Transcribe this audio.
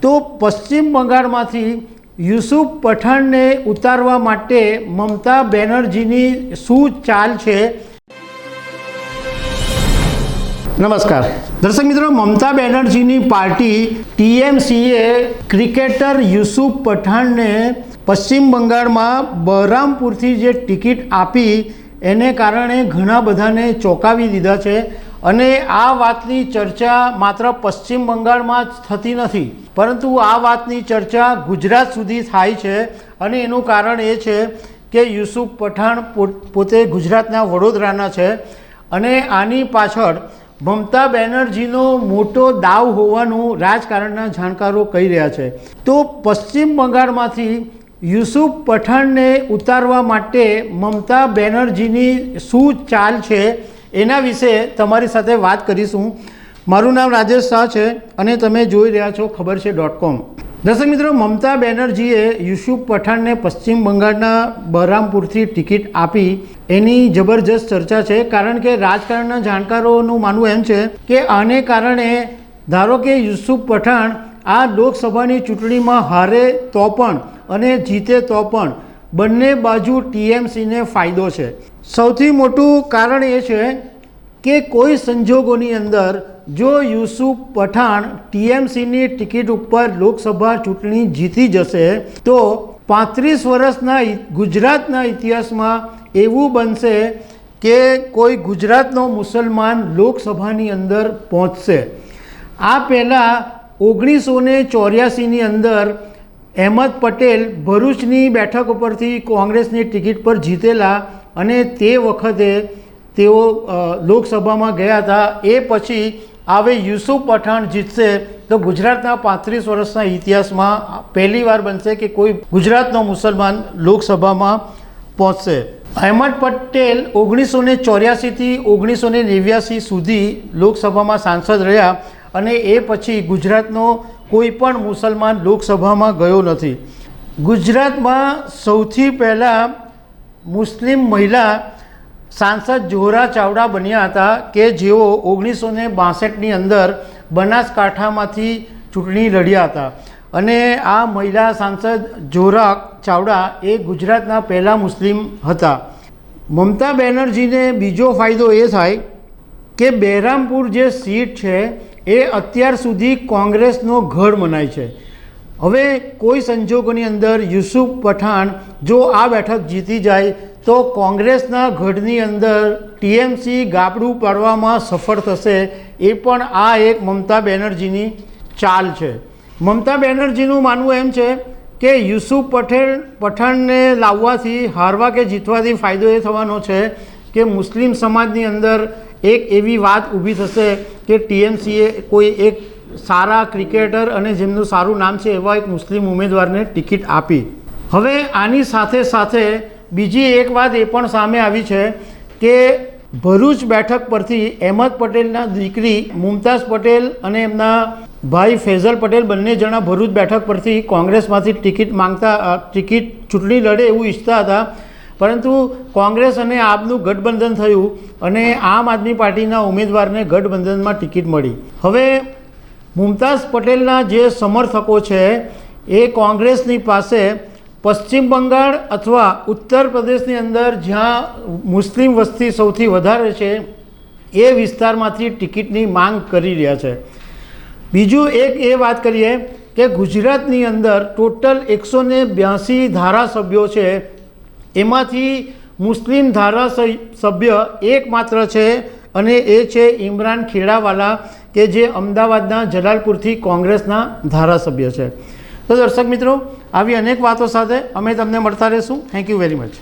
તો પશ્ચિમ બંગાળમાંથી યુસુફ પઠાણને ઉતારવા માટે મમતા બેનર્જીની શું ચાલ છે? નમસ્કાર દર્શક મિત્રો, મમતા બેનર્જીની પાર્ટી ટીએમસીએ ક્રિકેટર યુસુફ પઠાણને પશ્ચિમ બંગાળમાં બહરામપુરથી જે ટિકિટ આપી એને કારણે ઘણા બધાને ચોંકાવી દીધા છે અને આ વાતની ચર્ચા માત્ર પશ્ચિમ બંગાળમાં જ થતી નથી, પરંતુ આ વાતની ચર્ચા ગુજરાત સુધી થાય છે અને એનું કારણ એ છે કે યુસુફ પઠાણ પોતે ગુજરાતના વડોદરાના છે અને આની પાછળ મમતા બેનર્જીનો મોટો દાવ હોવાનું રાજકારણના જાણકારો કહી રહ્યા છે। તો પશ્ચિમ બંગાળમાંથી યુસુફ પઠાણને ઉતારવા માટે મમતા બેનર્જીની શું ચાલ છે એના વિશે તમારી સાથે વાત કરીશું। મારું નામ રાજેશ શાહ છે અને તમે જોઈ રહ્યા છો ખબર છે .com। દર્શક મિત્રો, મમતા બેનર્જીએ યુસુફ પઠાણને પશ્ચિમ બંગાળના બહરામપુરથી ટિકિટ આપી એની જબરજસ્ત ચર્ચા છે, કારણ કે રાજકારણના જાણકારોનું માનવું એમ છે કે આને કારણે ધારો કે યુસુફ પઠાણ આ લોકસભાની ચૂંટણીમાં હારે તો પણ અને જીતે તો પણ બંને બાજુ ટીએમસીને ફાયદો છે। સૌથી મોટું કારણ એ છે કે કોઈ સંજોગોની અંદર જો યુસુફ પઠાણ ટીએમસીની ટિકિટ ઉપર લોકસભા ચૂંટણી જીતી જશે તો 35 વર્ષના ગુજરાતના ઇતિહાસમાં એવું બનશે કે કોઈ ગુજરાતનો મુસલમાન લોકસભાની અંદર પહોંચશે। આ પહેલાં 1984ની અંદર અહેમદ પટેલ ભરૂચની બેઠક ઉપરથી કોંગ્રેસની ટિકિટ પર જીતેલા અને તે વખતે તેઓ લોકસભામાં ગયા હતા। એ પછી હવે યુસુફ પઠાણ જીતશે તો ગુજરાતના 35 વર્ષના ઇતિહાસમાં પહેલીવાર બનશે કે કોઈ ગુજરાતનો મુસલમાન લોકસભામાં પહોંચશે। અહેમદ પટેલ 1984થી 1989 સુધી લોકસભામાં સાંસદ રહ્યા અને એ પછી ગુજરાતનો કોઈ પણ મુસલમાન લોકસભામાં ગયો નથી। ગુજરાતમાં સૌથી પહેલાં મુસ્લિમ મહિલા સાંસદ ઝોહરા ચાવડા બન્યા હતા કે જેઓ 1962ની અંદર બનાસકાંઠામાંથી ચૂંટણી લડ્યા હતા અને આ મહિલા સાંસદ ઝોહરા ચાવડા એ ગુજરાતના પહેલા મુસ્લિમ હતા। મમતા બેનર્જીને બીજો ફાયદો એ થાય કે બહેરામપુર જે સીટ છે એ અત્યાર સુધી કોંગ્રેસનો ગઢ મનાય છે। હવે કોઈ સંજોગોની અંદર યુસુફ પઠાણ જો આ બેઠક જીતી જાય તો કોંગ્રેસના ગઢની અંદર ટીએમસી ગાબડું પાડવામાં સફળ થશે। એ પણ આ એક મમતા બેનર્જીની ચાલ છે। મમતા બેનર્જીનું માનવું એમ છે કે યુસુફ પઠાણને લાવવાથી હારવા કે જીતવાથી ફાયદો એ થવાનો છે કે મુસ્લિમ સમાજની અંદર એક એવી વાત ઊભી થશે કે ટીએમસીએ કોઈ એક સારા ક્રિકેટર અને જેમનું સારું નામ છે એવા એક મુસ્લિમ ઉમેદવારને ટિકિટ આપી। હવે આની સાથે સાથે બીજી એક વાત એ પણ સામે આવી છે કે ભરૂચ બેઠક પરથી અહેમદ પટેલના દીકરી મુમતાઝ પટેલ અને એમના ભાઈ ફૈઝલ પટેલ બંને જણા ભરૂચ બેઠક પરથી કોંગ્રેસમાંથી ટિકિટ ચૂંટણી લડે એવું ઈચ્છતા હતા, પરંતુ કોંગ્રેસ અને આપનું ગઠબંધન થયું અને આમ આદમી પાર્ટીના ઉમેદવારને ગઠબંધનમાં ટિકિટ મળી। હવે મુમતાઝ પટેલના જે સમર્થકો છે એ કોંગ્રેસની પાસે પશ્ચિમ બંગાળ અથવા ઉત્તર પ્રદેશની અંદર જ્યાં મુસ્લિમ વસ્તી સૌથી વધારે છે એ વિસ્તારમાંથી ટિકિટની માંગ કરી રહ્યા છે। બીજું એક એ વાત કરીએ કે ગુજરાતની અંદર ટોટલ 182 ધારાસભ્યો છે, એમાંથી મુસ્લિમ ધારાસભ્ય એકમાત્ર છે અને એ છે ઇમરાન ખેડાવાલા કે જે અમદાવાદના જલાલપુરથી કોંગ્રેસના ધારાસભ્ય છે। તો દર્શક મિત્રો, આવી અનેક વાતો સાથે અમે તમને મળતા રહીશું। Thank you very much.